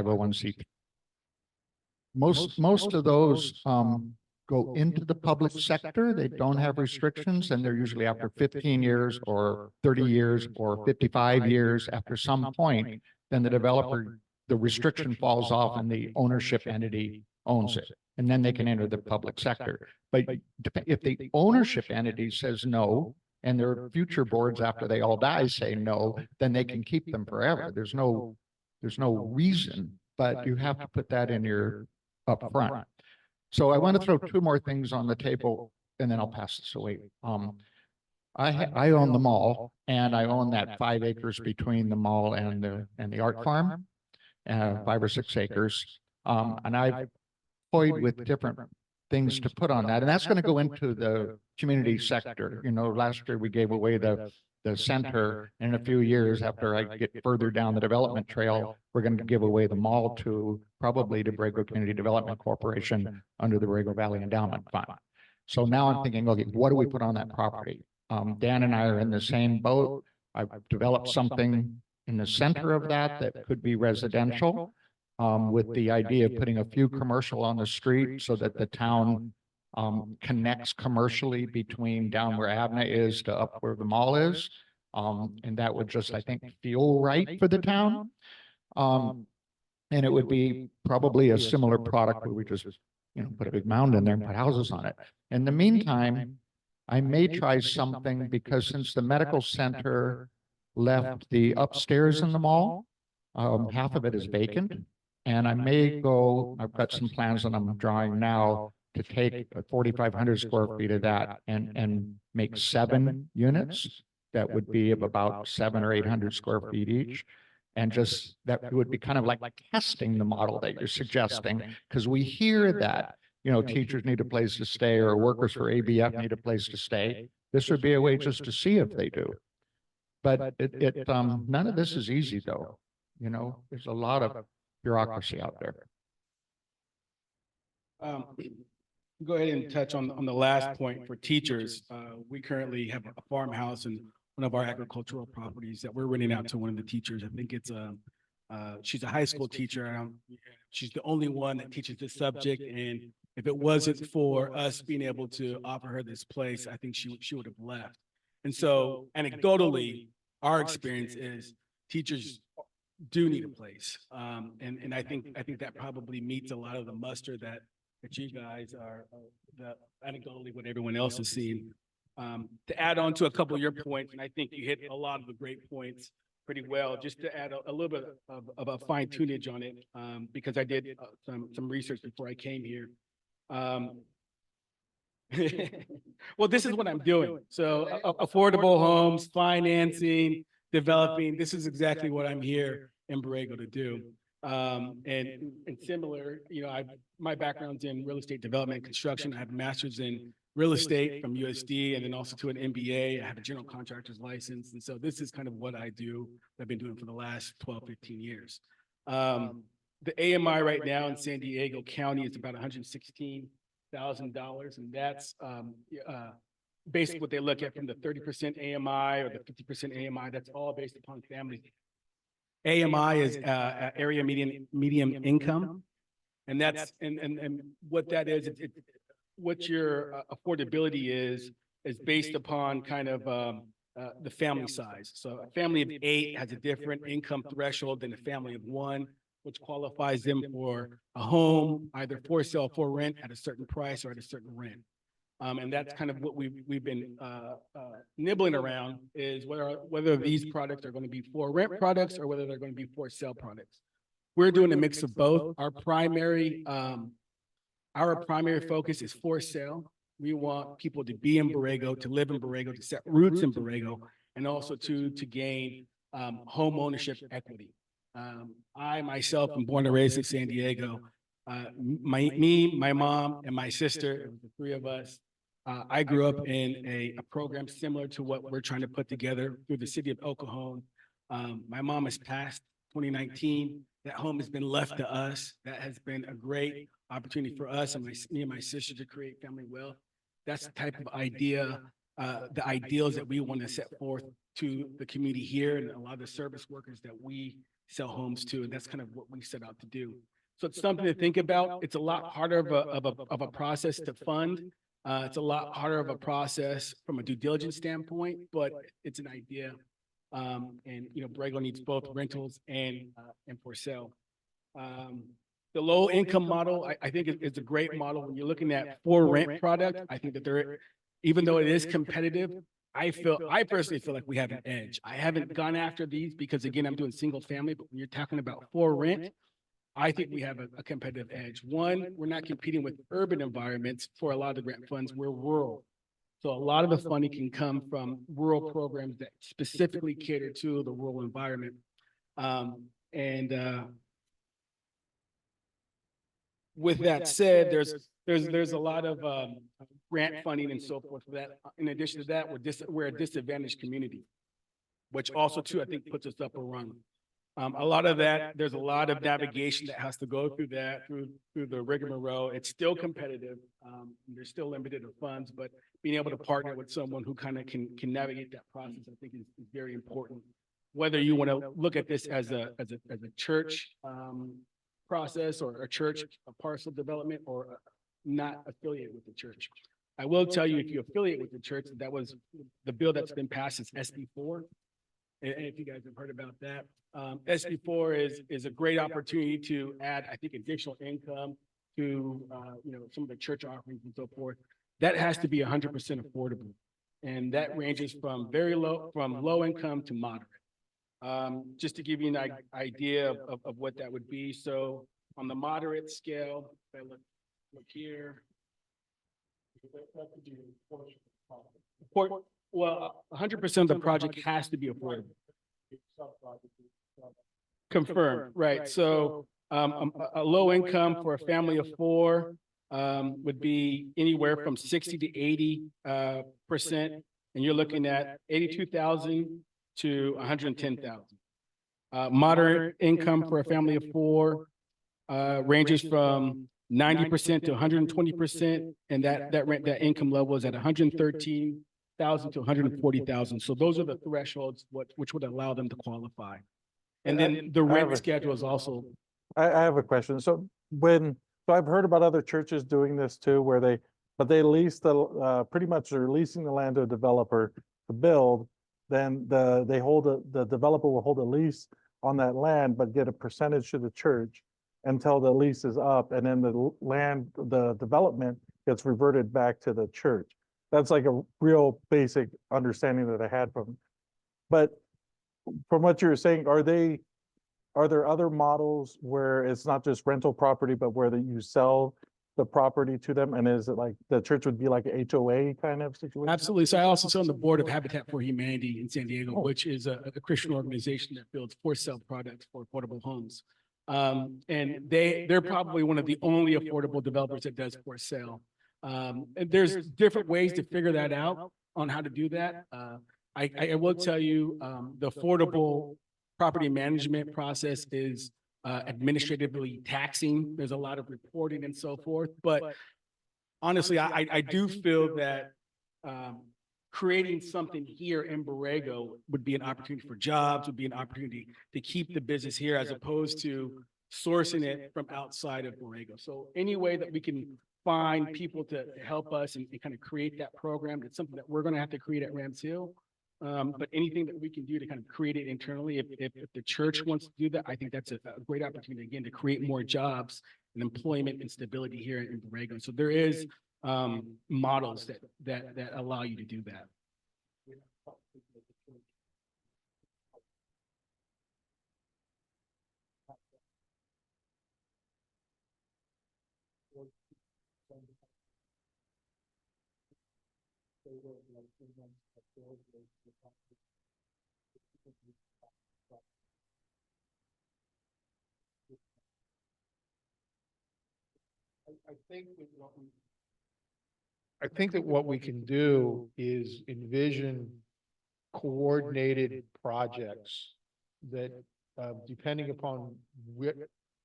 501c3. Most of those go into the public sector. They don't have restrictions, and they're usually after 15 years or 30 years or 55 years. After some point, then the developer, the restriction falls off and the ownership entity owns it. And then they can enter the public sector. But if the ownership entity says no, and their future boards after they all die say no, then they can keep them forever. There's no reason, but you have to put that in your upfront. So I want to throw two more things on the table, and then I'll pass this away. I own the mall, and I own that 5 acres between the mall and the art farm, 5 or 6 acres. And I've toyed with different things to put on that, and that's going to go into the community sector. You know, last year we gave away the center. In a few years, after I get further down the development trail, we're going to give away the mall to probably to Borrego Community Development Corporation under the Borrego Valley Endowment Fund. So now I'm thinking, okay, what do we put on that property? Dan and I are in the same boat. I've developed something in the center of that could be residential, with the idea of putting a few commercial on the street so that the town connects commercially between down where Abna is to up where the mall is. And that would just, I think, feel right for the town. And it would be probably a similar product where we just, you know, put a big mound in there and put houses on it. In the meantime, I may try something, because since the medical center left the upstairs in the mall, half of it is vacant. And I may go, I've got some plans that I'm drawing now to take 4,500 square feet of that and make 7 units that would be of about 700 or 800 square feet each. And just that would be kind of like testing the model that you're suggesting, because we hear that, you know, teachers need a place to stay or workers for ABF need a place to stay. This would be a way just to see if they do. But none of this is easy, though. You know, there's a lot of bureaucracy out there. Go ahead and touch on the last point for teachers. We currently have a farmhouse in one of our agricultural properties that we're renting out to one of the teachers. I think it's she's a high school teacher. She's the only one that teaches this subject. And if it wasn't for us being able to offer her this place, I think she would have left. And so anecdotally, our experience is teachers do need a place. And I think that probably meets a lot of the muster that you guys are, anecdotally what everyone else is seeing. To add on to a couple of your points, and I think you hit a lot of the great points pretty well, just to add a little bit of a fine tunage on it, because I did some research before I came here. Well, this is what I'm doing. So affordable homes, financing, developing, this is exactly what I'm here in Borrego to do. And similar, you know, my background's in real estate development and construction. I have a master's in real estate from USD, and then also to an MBA. I have a general contractor's license. And so this is kind of what I do. I've been doing for the last 12, 15 years. The AMI right now in San Diego County is about $116,000. And that's basically what they look at from the 30% AMI or the 50% AMI. That's all based upon family. AMI is area medium income. And that's, and what that is, what your affordability is based upon kind of the family size. So a family of 8 has a different income threshold than a family of 1, which qualifies them for a home, either for sale, for rent at a certain price or at a certain rent. And that's kind of what we've been nibbling around, is whether these products are going to be for rent products or whether they're going to be for sale products. We're doing a mix of both. Our primary focus is for sale. We want people to be in Borrego, to live in Borrego, to set roots in Borrego, and also to gain home ownership equity. I myself am born and raised in San Diego. My mom, and my sister, the 3 of us, I grew up in a program similar to what we're trying to put together through the city of El Cajon. My mom has passed 2019. That home has been left to us. That has been a great opportunity for us and me and my sister to create family wealth. That's the type of idea, the ideals that we want to set forth to the community here and a lot of the service workers that we sell homes to, and that's kind of what we set out to do. So it's something to think about. It's a lot harder of a process to fund. It's a lot harder of a process from a due diligence standpoint, but it's an idea. And Borrego needs both rentals and for sale. The low income model, I think is a great model. When you're looking at for rent product, I think that even though it is competitive, I personally feel like we have an edge. I haven't gone after these because again, I'm doing single family, but when you're talking about for rent, I think we have a competitive edge. One, we're not competing with urban environments for a lot of the grant funds. We're rural. So a lot of the funding can come from rural programs that specifically cater to the rural environment. With that said, there's a lot of grant funding and so forth for that. In addition to that, we're a disadvantaged community, which also too, I think puts us up a run. A lot of that, there's a lot of navigation that has to go through that, through the rigmarole. It's still competitive. There's still limited funds, but being able to partner with someone who kind of can navigate that process, I think is very important. Whether you want to look at this as a church process or a church parcel development or not affiliated with the church. I will tell you, if you affiliate with the church, that was the bill that's been passed is SB4. And if you guys have heard about that, SB4 is a great opportunity to add, I think, additional income to some of the church offerings and so forth. That has to be 100% affordable, and that ranges from low income to moderate. Just to give you an idea of what that would be. So on the moderate scale, if I look here. Well, 100% of the project has to be affordable. Confirmed, right? So a low income for a family of four would be anywhere from 60 to 80%, and you're looking at 82,000 to 110,000. Moderate income for a family of four ranges from 90% to 120%, and that income level is at 113,000 to 140,000. So those are the thresholds which would allow them to qualify. And then the rent schedule is also. I have a question. So I've heard about other churches doing this too, where they lease pretty much they're leasing the land to a developer to build. Then the developer will hold a lease on that land, but get a percentage to the church until the lease is up, and then the development gets reverted back to the church. That's like a real basic understanding that I had from. But from what you're saying, are there other models where it's not just rental property, but where you sell the property to them? And is it like the church would be like an HOA kind of situation? Absolutely. So I also sit on the board of Habitat for Humanity in San Diego, which is a Christian organization that builds for sale products for affordable homes. And they're probably one of the only affordable developers that does for sale. And there's different ways to figure that out on how to do that. I will tell you, the affordable property management process is administratively taxing. There's a lot of reporting and so forth. But honestly, I do feel that creating something here in Borrego would be an opportunity for jobs, would be an opportunity to keep the business here as opposed to sourcing it from outside of Borrego. So any way that we can find people to help us and kind of create that program, it's something that we're going to have to create at Rams Hill. But anything that we can do to kind of create it internally, if the church wants to do that, I think that's a great opportunity, again, to create more jobs and employment and stability here in Borrego. So there is models that allow you to do that. I think that what we can do is envision coordinated projects that, depending upon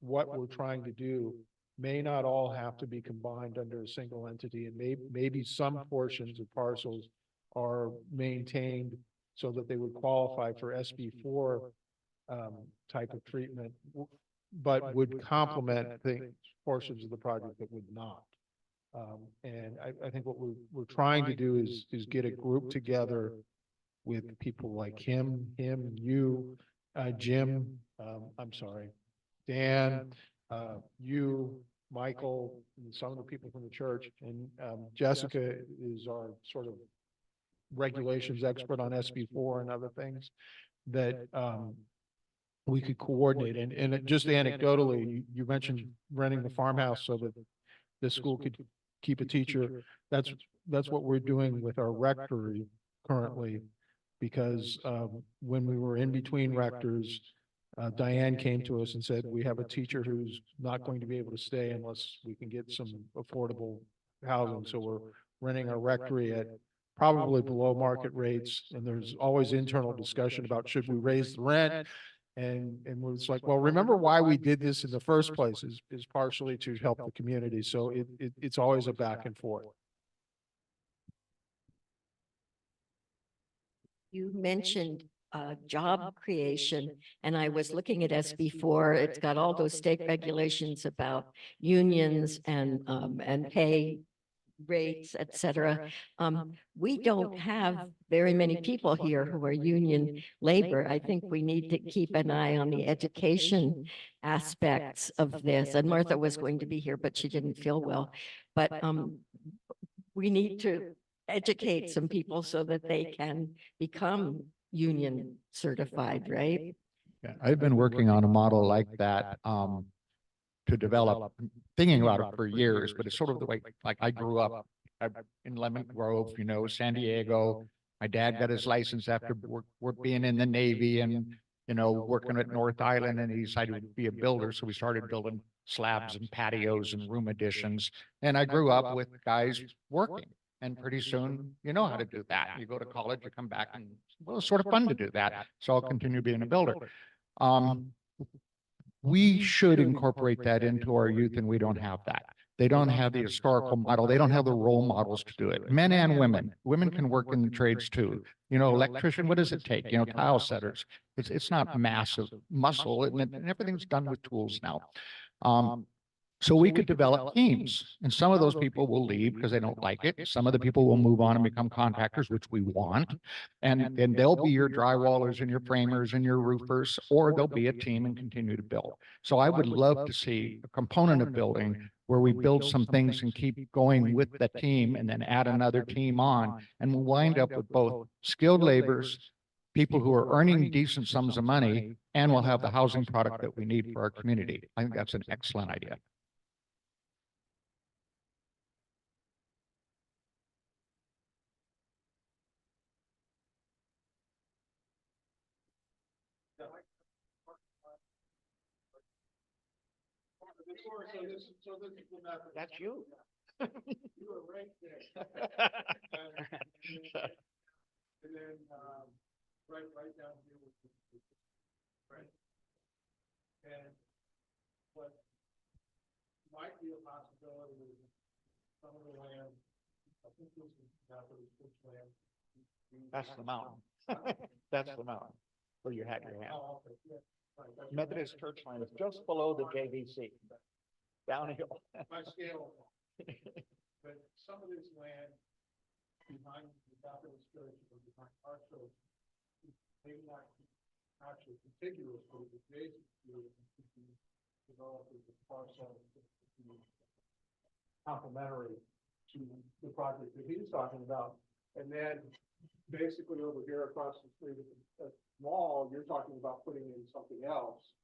what we're trying to do, may not all have to be combined under a single entity, and maybe some portions of parcels are maintained so that they would qualify for SB4 type of treatment, but would complement things, portions of the project that would not. And I think what we're trying to do is get a group together with people like him, you, Jim, I'm sorry, Dan, you, Michael, and some of the people from the church, and Jessica is our sort of regulations expert on SB4 and other things that we could coordinate. And just anecdotally, you mentioned renting the farmhouse so that the school could keep a teacher. That's what we're doing with our rectory currently, because when we were in between rectors, Diane came to us and said, we have a teacher who's not going to be able to stay unless we can get some affordable housing. So we're renting our rectory at probably below market rates. And there's always internal discussion about should we raise the rent? And it's like, well, remember why we did this in the first place is partially to help the community. So it's always a back and forth. You mentioned job creation, and I was looking at SB4. It's got all those state regulations about unions and pay rates, et cetera. We don't have very many people here who are union labor. I think we need to keep an eye on the education aspects of this. And Martha was going to be here, but she didn't feel well. But we need to educate some people so that they can become union certified, right? Yeah, I've been working on a model like that, to develop, thinking about it for years, but it's sort of the way, like I grew up in Lemon Grove, you know, San Diego. My dad got his license after being in the Navy and, you know, working at North Island, and he decided to be a builder. So we started building slabs and patios and room additions. And I grew up with guys working. And pretty soon, you know how to do that. You go to college, you come back, and well, it's sort of fun to do that. So I'll continue being a builder. We should incorporate that into our youth, and we don't have that. They don't have the historical model. They don't have the role models to do it. Men and women. Women can work in the trades too. You know, electrician, what does it take? You know, tile setters. It's not massive muscle, and everything's done with tools now. So we could develop teams, and some of those people will leave because they don't like it. Some of the people will move on and become contractors, which we want. And they'll be your drywallers and your framers and your roofers, or they'll be a team and continue to build. So I would love to see a component of building where we build some things and keep going with the team and then add another team on, and we'll wind up with both skilled laborers, people who are earning decent sums of money, and we'll have the housing product that we need for our community. I think that's an excellent idea. That's you. You were right there. And then, right down here with right. And what might be a possibility is some of the land, I think this is not the church land. That's the mountain. That's the mountain where you had your hand. Oh, okay, yeah. Right, that's- Methodist Church line is just below the JVC. Downhill. My scale. But some of this land behind the Methodist church or behind our church, maybe not actually contiguous, but it's adjacent to it, and could be developed as a parcel complementary to the project that he's talking about. And then basically over here across the street at the mall, you're talking about putting in something else,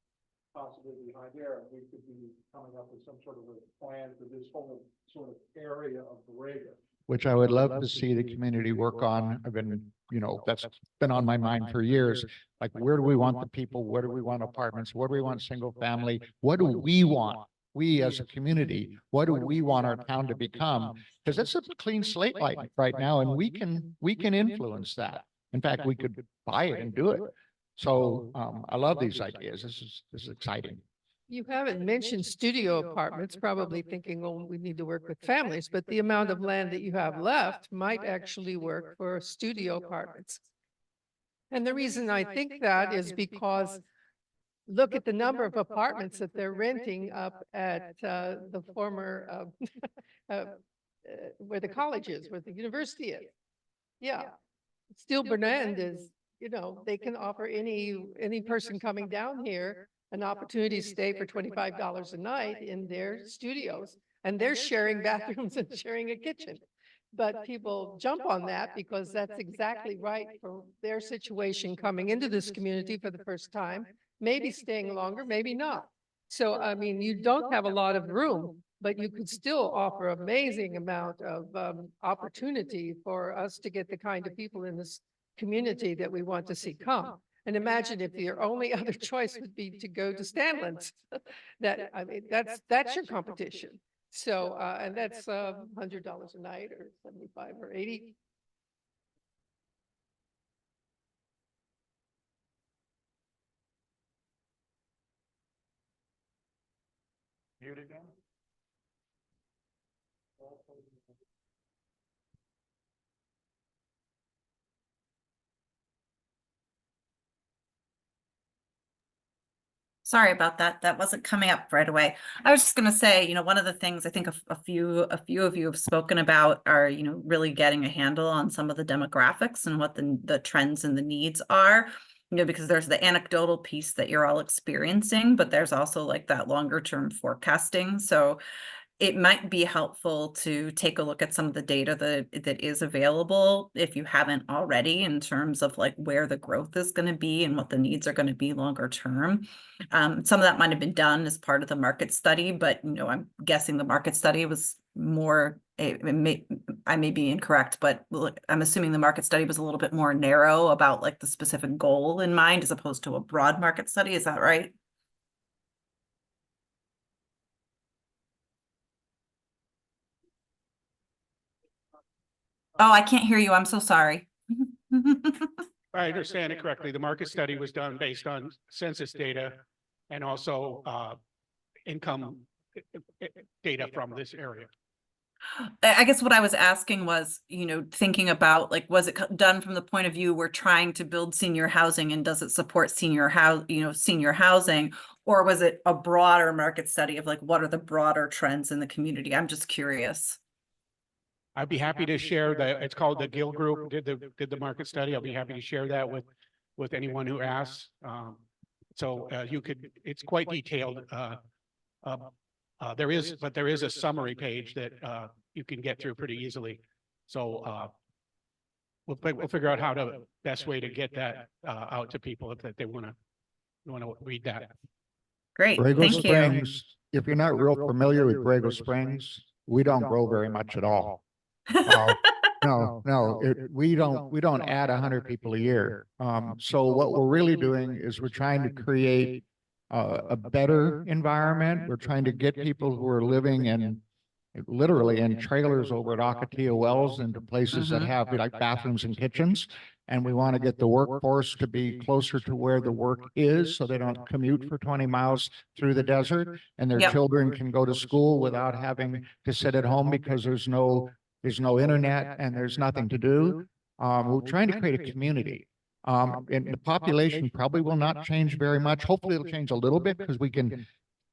possibly behind there, and we could be coming up with some sort of a plan for this whole sort of area of Borrega. Which I would love to see the community work on. I've been, you know, that's been on my mind for years. Like, where do we want the people? Where do we want apartments? What do we want single family? What do we want? We as a community, what do we want our town to become? Because it's a clean slate right now, and we can influence that. In fact, we could buy it and do it. So I love these ideas. This is exciting. You haven't mentioned studio apartments, probably thinking, oh, we need to work with families, but the amount of land that you have left might actually work for studio apartments. And the reason I think that is because look at the number of apartments that they're renting up at the former, where the college is, where the university is. Yeah. Steel Burnand is, you know, they can offer any person coming down here an opportunity to stay for $25 a night in their studios, and they're sharing bathrooms and sharing a kitchen. But people jump on that because that's exactly right for their situation coming into this community for the first time, maybe staying longer, maybe not. So, I mean, you don't have a lot of room, but you could still offer amazing amount of opportunity for us to get the kind of people in this community that we want to see come. And imagine if your only other choice would be to go to Stanlands. That, I mean, that's your competition. So, and that's $100 a night or 75 or 80. Sorry about that. That wasn't coming up right away. I was just going to say, one of the things I think a few of you have spoken about are, really getting a handle on some of the demographics and what the trends and the needs are, because there's the anecdotal piece that you're all experiencing, but there's also like that longer term forecasting. So it might be helpful to take a look at some of the data that is available if you haven't already, in terms of like where the growth is going to be and what the needs are going to be longer term. Some of that might have been done as part of the market study, but I'm guessing the market study was more, I may be incorrect, but I'm assuming the market study was a little bit more narrow about like the specific goal in mind as opposed to a broad market study. Is that right? Oh, I can't hear you. I'm so sorry. I understand it correctly. The market study was done based on census data and also income data from this area. I guess what I was asking was, thinking about like, was it done from the point of view we're trying to build senior housing and does it support senior housing, or was it a broader market study of like, what are the broader trends in the community? I'm just curious. I'd be happy to share it's called the Gill Group, did the market study. I'll be happy to share that with anyone who asks. So it's quite detailed. There is a summary page that you can get through pretty easily. So we'll figure out how to best way to get that out to people if they want to read that. Great, Borrego thank you. Springs, if you're not real familiar with Borrego Springs, we don't grow very much at all. No, we don't add 100 people a year. So what we're really doing is we're trying to create a better environment. We're trying to get people who are living in literally in trailers over at Ocotillo Wells into places that have like bathrooms and kitchens. And we want to get the workforce to be closer to where the work is so they don't commute for 20 miles through the desert, and their children can go to school without having to sit at home because there's no internet and there's nothing to do. We're trying to create a community. And the population probably will not change very much. Hopefully it'll change a little bit because we can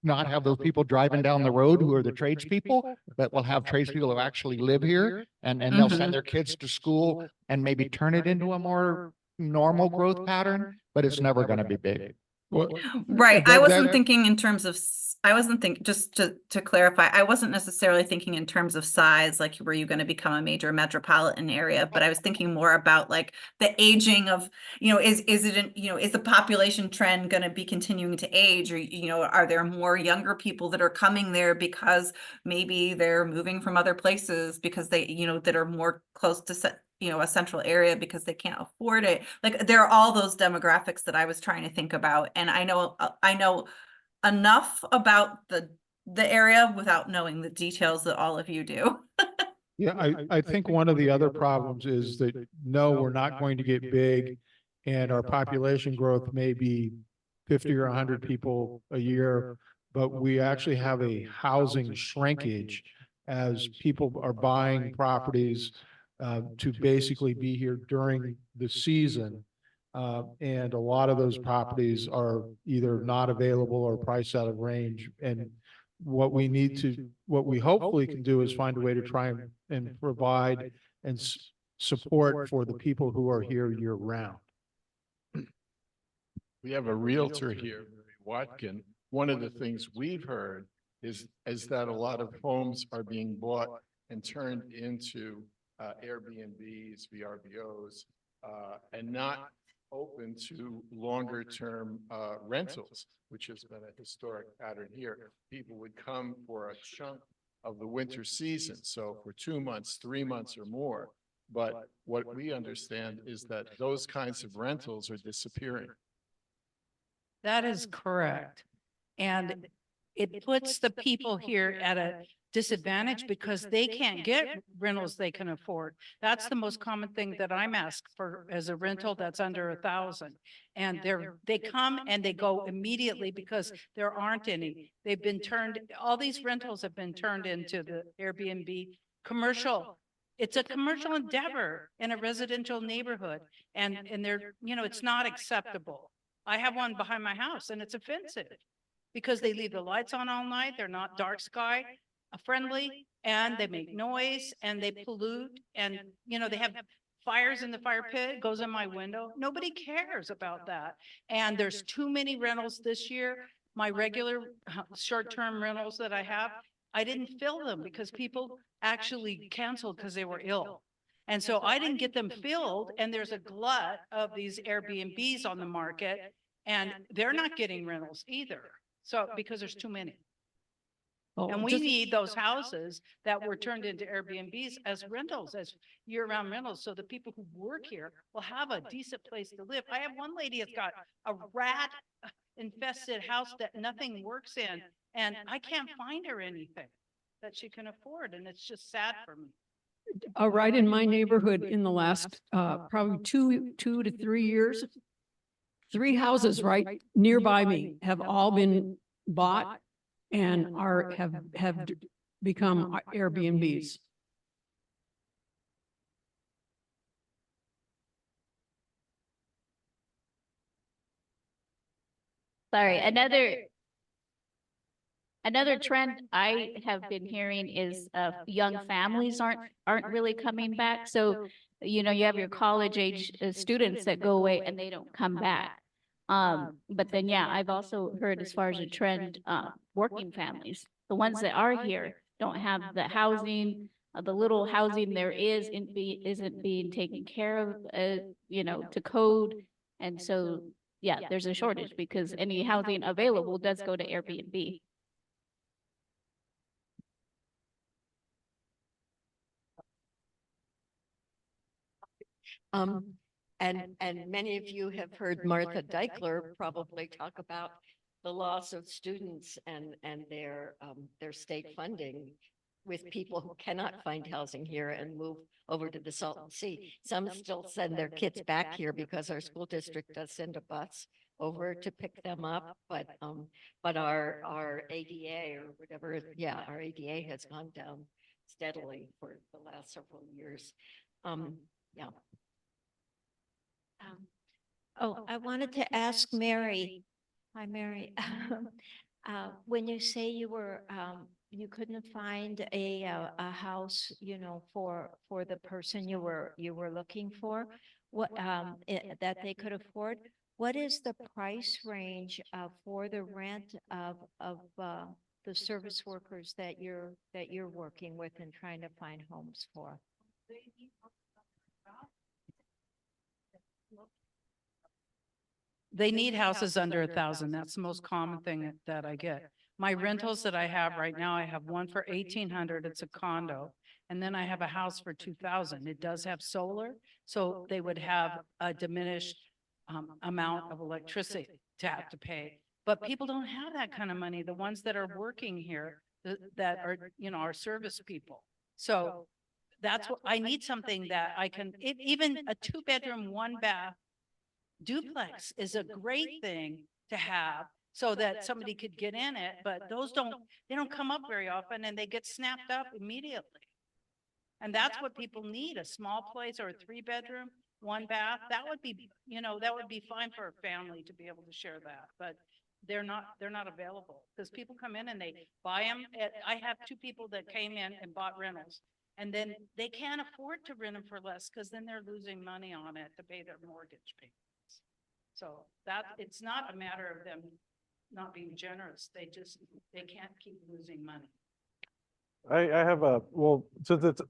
not have those people driving down the road who are the tradespeople, but we'll have tradespeople who actually live here, and they'll send their kids to school and maybe turn it into a more normal growth pattern, but it's never going to be big. Right. I wasn't thinking in terms of, just to clarify, I wasn't necessarily thinking in terms of size, like were you going to become a major metropolitan area, but I was thinking more about like the aging of, is the population trend going to be continuing to age, or, are there more younger people that are coming there because maybe they're moving from other places because they, that are more close to a central area because they can't afford it. Like there are all those demographics that I was trying to think about. And I know enough about the area without knowing the details that all of you do. Yeah, I think one of the other problems is that, no, we're not going to get big, and our population growth may be 50 or 100 people a year, but we actually have a housing shrinkage as people are buying properties to basically be here during the season. And a lot of those properties are either not available or priced out of range. And what we hopefully can do is find a way to try and provide and support for the people who are here year round. We have a realtor here, Mary Watkin. One of the things we've heard is that a lot of homes are being bought and turned into Airbnbs, VRBOs, and not open to longer term rentals, which has been a historic pattern here. People would come for a chunk of the winter season, so for 2 months, 3 months or more. But what we understand is that those kinds of rentals are disappearing. That is correct. And it puts the people here at a disadvantage because they can't get rentals they can afford. That's the most common thing that I'm asked for as a rental that's under 1,000. And they come and they go immediately because there aren't any. They've been turned, all these rentals have been turned into the Airbnb commercial. It's a commercial endeavor in a residential neighborhood. And they're, it's not acceptable. I have one behind my house and it's offensive because they leave the lights on all night. They're not dark sky friendly and they make noise and they pollute and, they have fires in the fire pit, it goes in my window. Nobody cares about that. And there's too many rentals this year. My regular short-term rentals that I have, I didn't fill them because people actually canceled because they were ill. And so I didn't get them filled and there's a glut of these Airbnbs on the market and they're not getting rentals either. So because there's too many. And we need those houses that were turned into Airbnbs as rentals, as year-round rentals. So the people who work here will have a decent place to live. I have one lady that's got a rat infested house that nothing works in and I can't find her anything that she can afford. And it's just sad for me. Right in my neighborhood in the last, probably two to 3 years, 3 houses right nearby me have all been bought and have become Airbnbs. Sorry, another trend I have been hearing is young families aren't really coming back. So, you have your college age students that go away and they don't come back. But then, yeah, I've also heard as far as a trend, working families, the ones that are here don't have the housing, the little housing there isn't being taken care of, to code. And so, yeah, there's a shortage because any housing available does go to Airbnb. And many of you have heard Martha Deichler probably talk about the loss of students and their state funding with people who cannot find housing here and move over to the Salton Sea. Some still send their kids back here because our school district does send a bus over to pick them up, but our ADA or whatever, our ADA has gone down steadily for the last several years. I wanted to ask Mary. Hi, Mary. When you say you couldn't find a house, for the person you were looking for, what that they could afford. What is the price range for the rent of the service workers that you're working with and trying to find homes for? They need houses under 1,000. That's the most common thing that I get. My rentals that I have right now, I have one for 1,800. It's a condo. And then I have a house for 2,000. It does have solar. So they would have a diminished amount of electricity to have to pay. But people don't have that kind of money. The ones that are working here that are, our service people. So that's what I need, something that I can, even a 2-bedroom, 1-bath duplex is a great thing to have so that somebody could get in it, but they don't come up very often and they get snapped up immediately. And that's what people need, a small place or a 3-bedroom one bath, that would be, that would be fine for a family to be able to share that, but they're not available. Because people come in and they buy them. I have two people that came in and bought rentals. And then they can't afford to rent them for less because then they're losing money on it to pay their mortgage payments. So it's not a matter of them not being generous. They can't keep losing money. I have well, since it's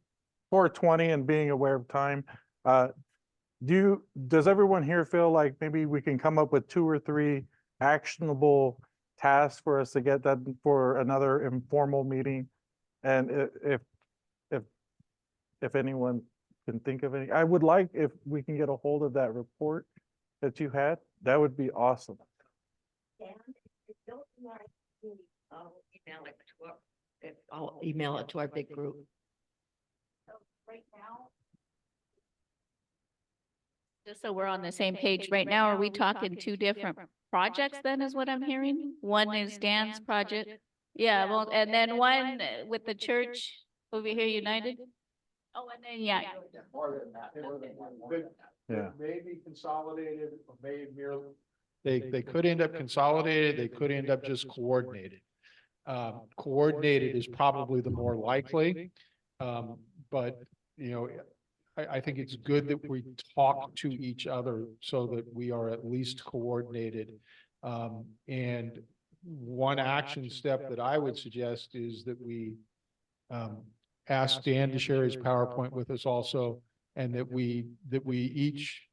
4:20 and being aware of time, does everyone here feel like maybe we can come up with 2 or 3 actionable tasks for us to get that for another informal meeting? And if anyone can think of any, I would like if we can get a hold of that report that you had, that would be awesome. I'll email it to our big group. Right now. Just so we're on the same page, right now, are we talking 2 different projects then is what I'm hearing? One is Dan's project. Yeah, well, and then one with the church over here, United. Oh, and then, yeah. Yeah. Maybe consolidated, or maybe merely. They could end up consolidated, they could end up just coordinated. Coordinated is probably the more likely. But, I think it's good that we talk to each other so that we are at least coordinated. And one action step that I would suggest is that we ask Dan to share his PowerPoint with us also, and that we each,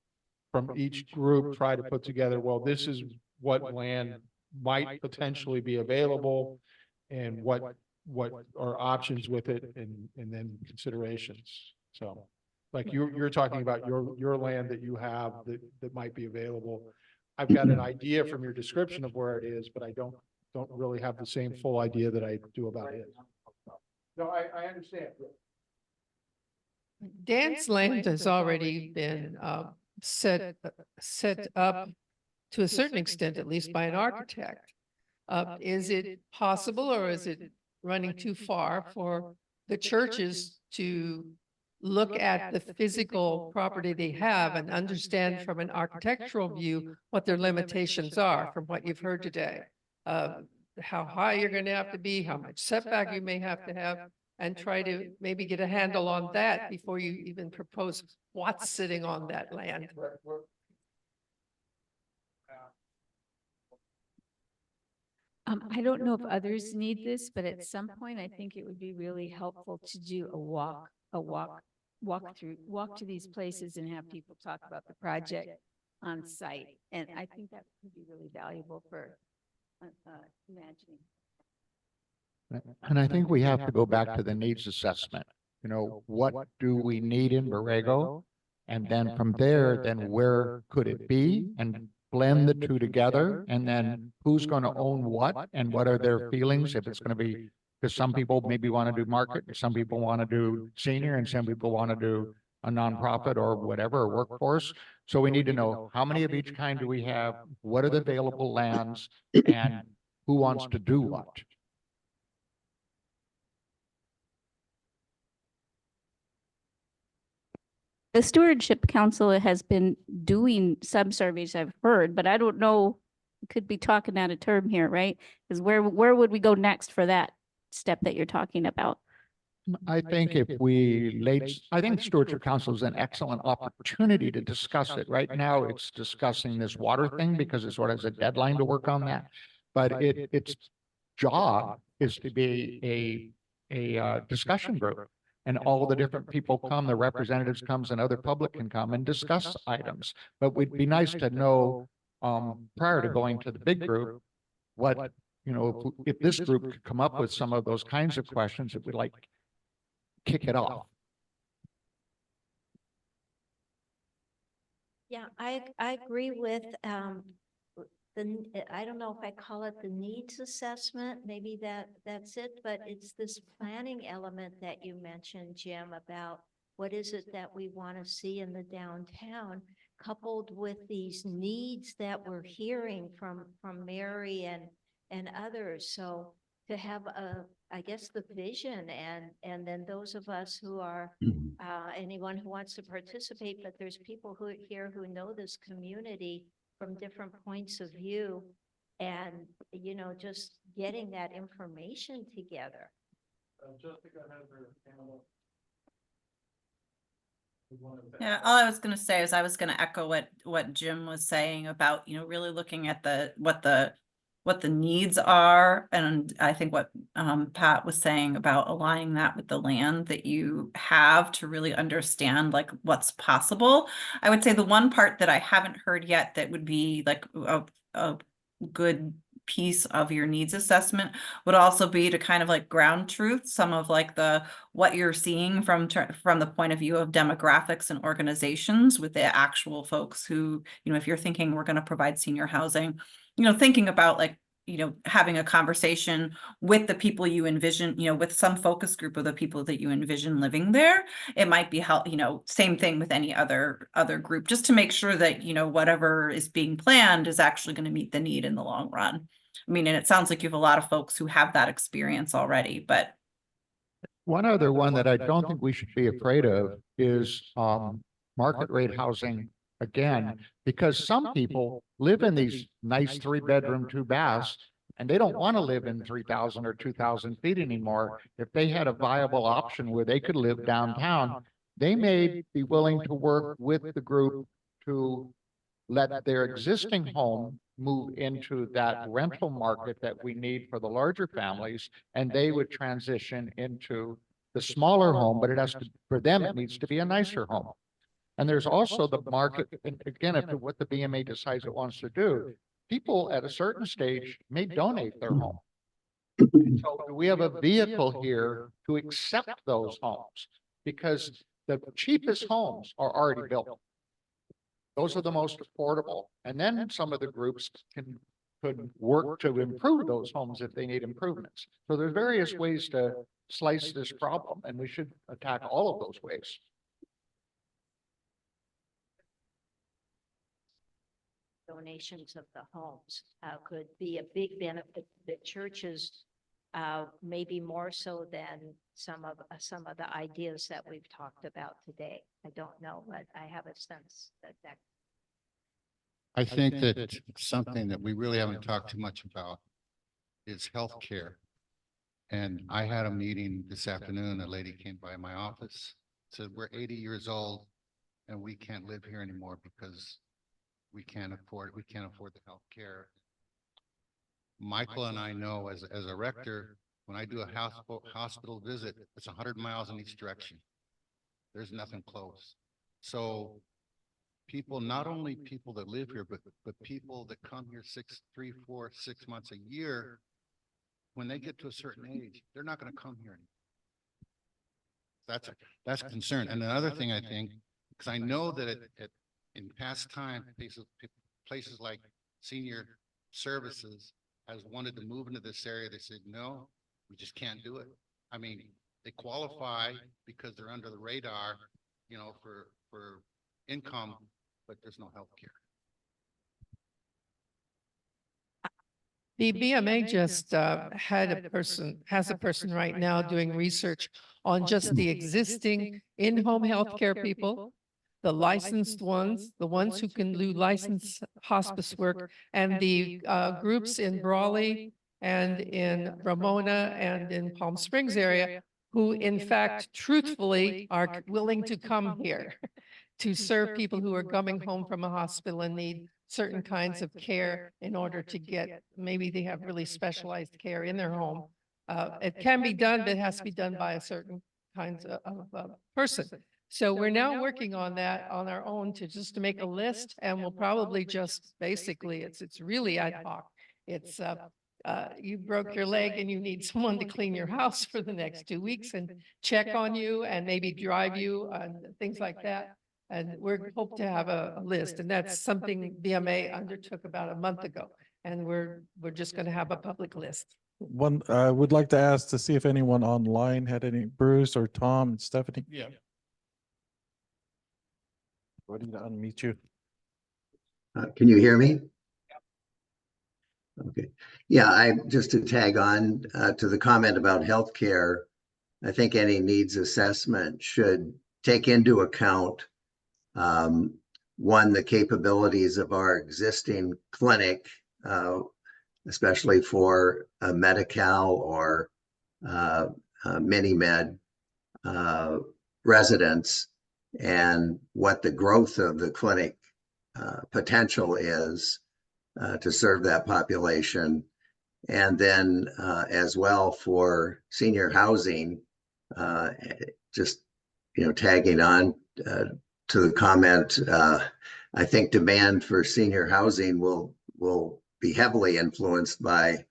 from each group, try to put together, well, this is what land might potentially be available and what are options with it, and then considerations. So like you're talking about your land that you have that might be available. I've got an idea from your description of where it is, but I don't really have the same full idea that I do about it. No, I understand. Dan's land has already been set up to a certain extent, at least by an architect. Is it possible, or is it running too far for the churches to look at the physical property they have and understand from an architectural view what their limitations are from what you've heard today? How high you're going to have to be, how much setback you may have to have, and try to maybe get a handle on that before you even propose what's sitting on that land. I don't know if others need this, but at some point, I think it would be really helpful to do a walk to these places and have people talk about the project on site. And I think that would be really valuable for imagining. And I think we have to go back to the needs assessment. What do we need in Borrego? And then from there, then where could it be? And blend the two together, and then who's going to own what and what are their feelings, if it's going to be, because some people maybe want to do market, and some people want to do senior, and some people want to do a nonprofit or whatever, or workforce. So we need to know how many of each kind do we have, what are the available lands, and who wants to do what. The Stewardship Council has been doing some surveys, I've heard, but I don't know, could be talking out of term here, right? Because where would we go next for that step that you're talking about? I think if I think Stewardship Council is an excellent opportunity to discuss it. Right now, it's discussing this water thing because it sort of has a deadline to work on that. But its job is to be a discussion group. And all the different people come, the representatives comes, and other public can come and discuss items. But it'd be nice to know prior to going to the big group, what, if this group could come up with some of those kinds of questions, it would like kick it off. Yeah, I agree with I don't know if I call it the needs assessment, maybe that's it, but it's this planning element that you mentioned, Jim, about what is it that we want to see in the downtown, coupled with these needs that we're hearing from Mary and others. So to have I guess, the vision and then those of us who are, anyone who wants to participate, but there's people who here who know this community from different points of view. And, you know, just getting that information together. Yeah, all I was gonna say is I was gonna echo what Jim was saying about, you know, really looking at what the needs are. And I think what Pat was saying about aligning that with the land that you have to really understand like what's possible. I would say the one part that I haven't heard yet that would be like a good piece of your needs assessment would also be to kind of like ground truth some of like what you're seeing from the point of view of demographics and organizations with the actual folks who, you know, if you're thinking we're going to provide senior housing, you know, thinking about like, you know, having a conversation with the people you envision, you know, with some focus group of the people that you envision living there. It might be help, you know, same thing with any other group, just to make sure that, you know, whatever is being planned is actually going to meet the need in the long run. I mean, and it sounds like you have a lot of folks who have that experience already, but. One other one that I don't think we should be afraid of is market rate housing again, because some people live in these nice 3-bedroom, 2 baths, and they don't want to live in 3,000 or 2,000 feet anymore. If they had a viable option where they could live downtown, they may be willing to work with the group to let their existing home move into that rental market that we need for the larger families, and they would transition into the smaller home, but it has to, for them, it needs to be a nicer home. And there's also the market, and again, if what the BMA decides it wants to do, people at a certain stage may donate their home. So we have a vehicle here to accept those homes, because the cheapest homes are already built. Those are the most affordable. And then some of the groups could work to improve those homes if they need improvements. So there's various ways to slice this problem, and we should attack all of those ways. Donations of the homes could be a big benefit that churches, maybe more so than some of the ideas that we've talked about today. I don't know, but I have a sense that I think that something that we really haven't talked too much about is healthcare. And I had a meeting this afternoon. A lady came by my office, said, we're 80 years old and we can't live here anymore because we can't afford the health care. Michael and I know as a rector, when I do a hospital visit, it's 100 miles in each direction. There's nothing close. So people, not only people that live here, but people that come here 3, 4, 6 months a year, when they get to a certain age, they're not going to come here anymore. That's a concern. And another thing I think, because I know that in past time, places like senior services has wanted to move into this area. They said, no, we just can't do it. I mean, they qualify because they're under the radar, you know, for income, but there's no health care. The BMA just has a person right now doing research on just the existing in-home healthcare people, the licensed ones, the ones who can do licensed hospice work, and the groups in Brawley and in Ramona and in Palm Springs area, who in fact truthfully are willing to come here to serve people who are coming home from a hospital and need certain kinds of care in order to get, maybe they have really specialized care in their home. It can be done, but it has to be done by a certain kinds of person. So we're now working on that on our own to make a list, and we'll probably just basically, it's really ad hoc. It's you broke your leg and you need someone to clean your house for the next 2 weeks and check on you and maybe drive you and things like that. And we hope to have a list, and that's something BMA undertook about a month ago. And we're just going to have a public list. One, I would like to ask to see if anyone online had any, Bruce or Tom and Stephanie. Yeah. Ready to unmute you. Can you hear me? Okay, yeah, just to tag on to the comment about healthcare, I think any needs assessment should take into account one, the capabilities of our existing clinic, especially for a Medi-Cal or Mini-Med residents, and what the growth of the clinic potential is to serve that population. And then as well for senior housing, just, tagging on to the comment, I think demand for senior housing will be heavily influenced by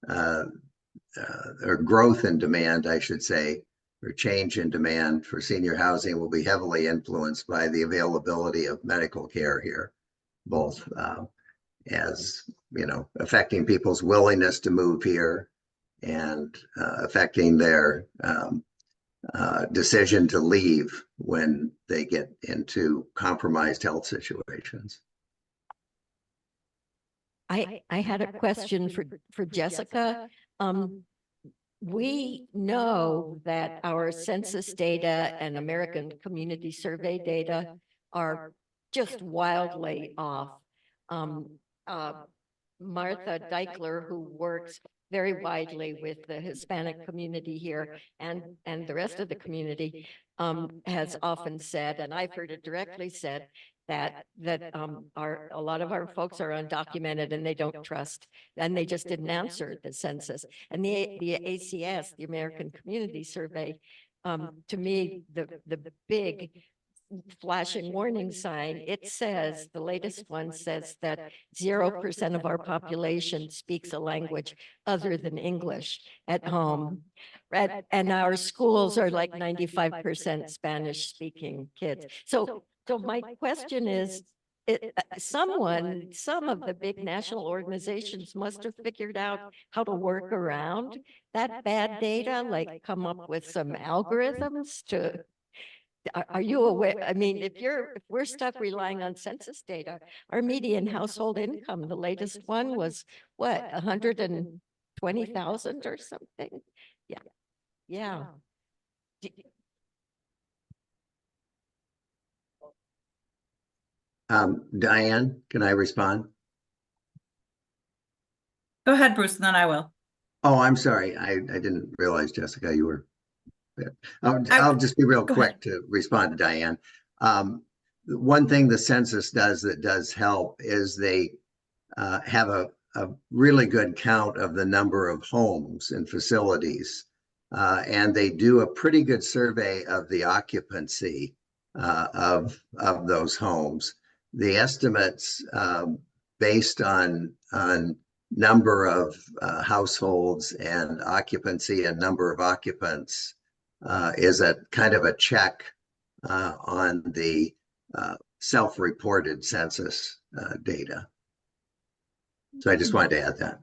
or growth in demand, I should say, or change in demand for senior housing will be heavily influenced by the availability of medical care here, both as, affecting people's willingness to move here and affecting their decision to leave when they get into compromised health situations. I had a question for Jessica. We know that our census data and American Community Survey data are just wildly off. Martha Deichler, who works very widely with the Hispanic community here and the rest of the community, has often said, and I've heard it directly said, that a lot of our folks are undocumented and they don't trust, and they just didn't answer the census. And the ACS, the American Community Survey, to me, the big flashing warning sign, it says, the latest one says that 0% of our population speaks a language other than English at home. And our schools are like 95% Spanish speaking kids. So my question is, some of the big national organizations must have figured out how to work around that bad data, like come up with some algorithms to. Are you aware? I mean, if we're stuck relying on census data, our median household income, the latest one was what, 120,000 or something? Yeah. Yeah. Diane, can I respond? Go ahead, Bruce, and then I will. Oh, I'm sorry. I didn't realize, Jessica, you were. I'll just be real quick to respond to Diane. One thing the census does that does help is they have a really good count of the number of homes and facilities. And they do a pretty good survey of the occupancy of those homes. The estimates based on number of households and occupancy and number of occupants is a kind of a check on the self-reported census data. So I just wanted to add that.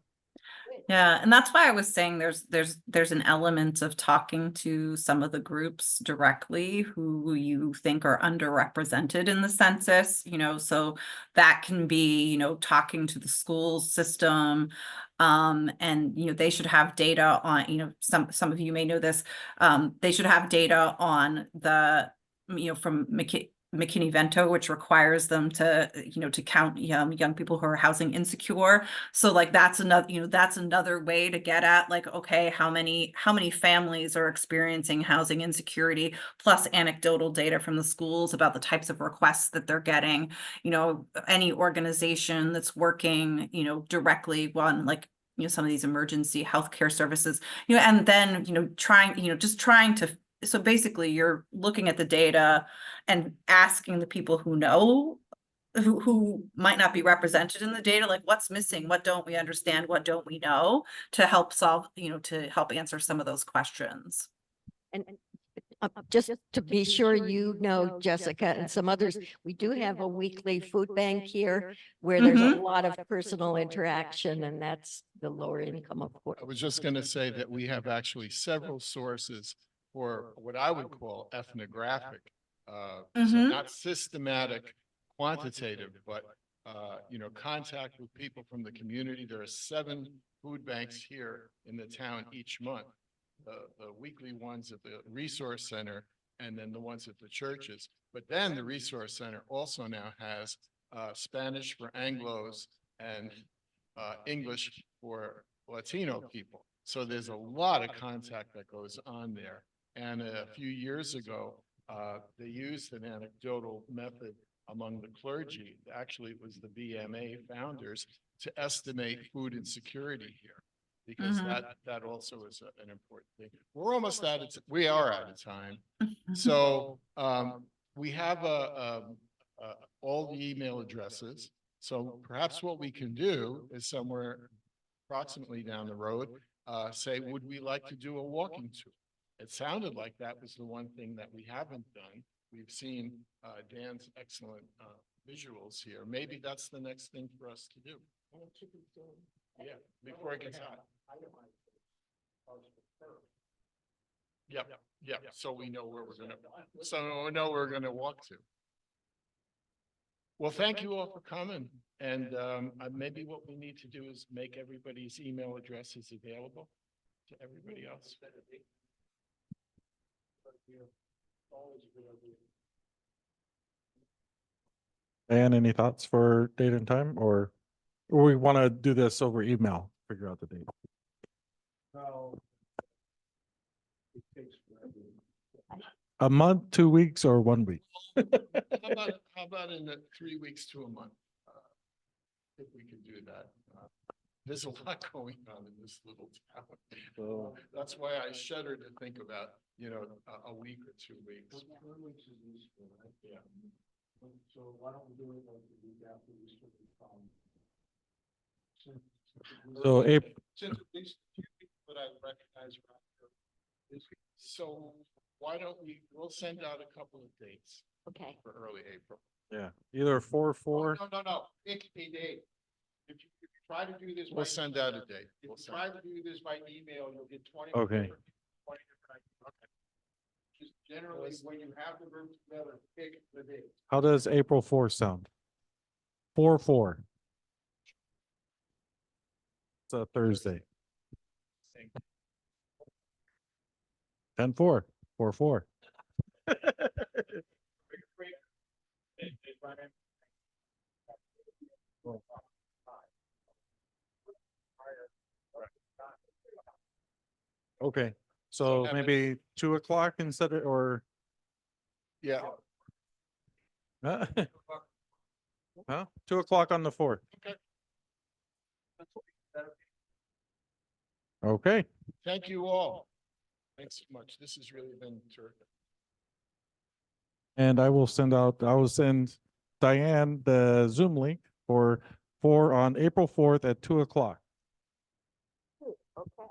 Yeah, and that's why I was saying there's an element of talking to some of the groups directly who you think are underrepresented in the census, so that can be, talking to the school system, and they should have data on, some of you may know this, they should have data on the, from McKinney-Vento, which requires them to, to count young people who are housing insecure. So like that's another way to get at like, okay, how many families are experiencing housing insecurity, plus anecdotal data from the schools about the types of requests that they're getting, any organization that's working, directly on like, some of these emergency healthcare services, and then, trying to. So basically you're looking at the data and asking the people who know, who might not be represented in the data, like what's missing, what don't we understand, what don't we know, to help solve, to help answer some of those questions. And just to be sure, Jessica, and some others, we do have a weekly food bank here where there's a lot of personal interaction, and that's the lower income, of course. I was just going to say that we have actually several sources for what I would call ethnographic, so not systematic, quantitative, but contact with people from the community. There are 7 food banks here in the town each month. The weekly ones at the Resource Center and then the ones at the churches. But then the Resource Center also now has Spanish for Anglos and English for Latino people. So there's a lot of contact that goes on there. And a few years ago, they used an anecdotal method among the clergy. Actually, it was the BMA founders to estimate food insecurity here, because that also is an important thing. We're almost out of, we are out of time. So we have all the email addresses. So perhaps what we can do is somewhere approximately down the road, say, would we like to do a walking tour? It sounded like that was the one thing that we haven't done. We've seen Dan's excellent visuals here. Maybe that's the next thing for us to do. Yeah, before it gets hot. Yep, yep. So we know where we're gonna walk to. Well, thank you all for coming. And maybe what we need to do is make everybody's email addresses available to everybody else. And any thoughts for date and time, or we want to do this over email, figure out the date? A month, 2 weeks, or 1 week? How about in the 3 weeks to a month? If we could do that. There's a lot going on in this little town. So- That's why I shudder to think about, a week or 2 weeks. Yeah. So why don't we do it like the week after Easter? So April, Since at least 2 people that I recognize around here. So why don't we'll send out a couple of dates Okay. for early April. yeah, either 4/4. No, pick a date. If you try to do this. We'll send out a date. If We'll you send- try to do this by email, you'll get 20. Okay. 20 different ideas. Okay. Just generally, when you have the group together, pick the date. How does April 4th sound? 4/4. It's a Thursday. 10/4, 4/4. Okay, so have it- maybe 2 o'clock instead of, or, Yeah. huh? Huh? 2 o'clock on the 4th. Okay, Thank you all. Thanks so much. This has really been terrific. and I will send Diane the Zoom link for on April 4th at 2 o'clock. Okay.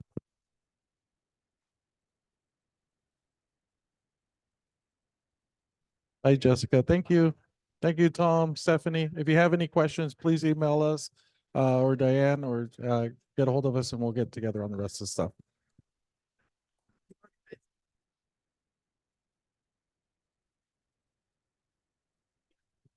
Hi, Jessica. Thank you. Thank you, Tom, Stephanie. If you have any questions, please email us or Diane, or get a hold of us, and we'll get together on the rest of the stuff.